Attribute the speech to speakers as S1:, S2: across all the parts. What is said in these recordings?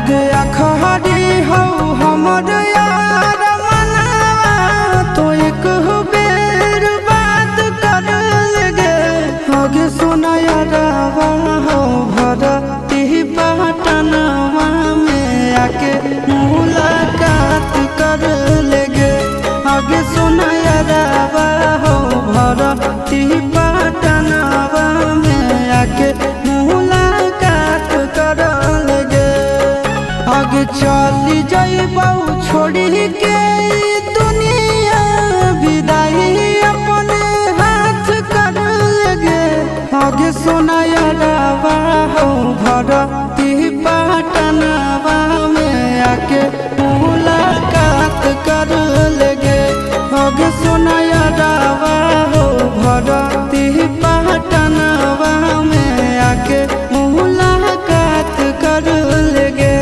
S1: आगे अखहरी हो हमर यार मनवा तो एक बेर बात कर लगे आगे सुना यारवा हो भरती पटनवा में आके मुलाकात कर लगे आगे सुना यारवा हो भरती पटनवा में आके मुलाकात कर लगे आगे चली जाइबौ छोड़ी के दुनिया विदाई अपने हाथ कर लगे आगे सुना यारवा हो भरती पटनवा में आके मुलाकात कर लगे आगे सुना यारवा हो भरती पटनवा में आके मुलाकात कर लगे।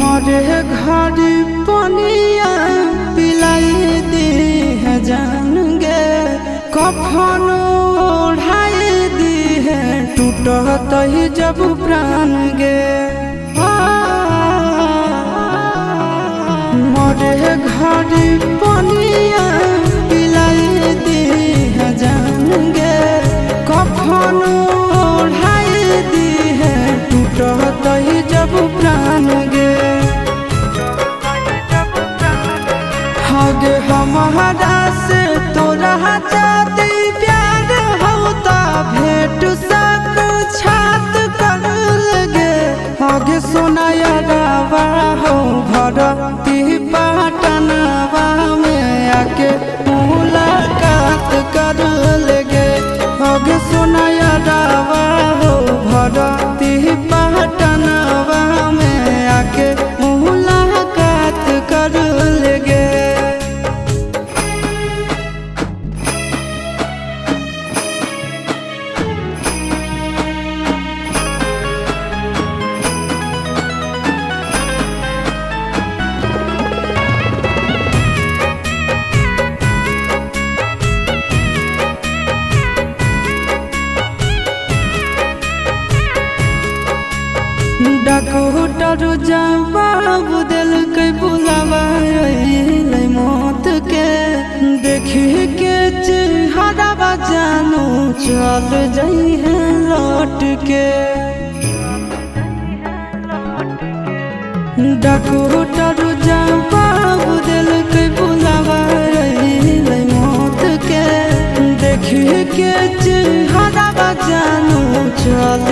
S1: मरे घड़ी पनिया पिलाई दी है जान गे कफन ओढ़ाई दी है टूटत ही जब प्राण गे मरे घड़ी पनिया पिलाई दी है जान गे कफन ओढ़ाई दी है टूटत ही जब प्राण गे आगे हमारा से तोरा जाती प्यार होता भेंट साक्षात कर लगे आगे सुना यारवा हो भरती पटनवा में आके मुलाकात कर लगे आगे सुना यारवा हो भरती पटनवा में आके मुलाकात कर लगे। डॉक्टर जवाब दिल के बुलावा मौत के देखी के चेहरा जानू चल जाई है लौट के डॉक्टर जवाब दिल के बुलावा मौत के देखी के चेहरा जानू चल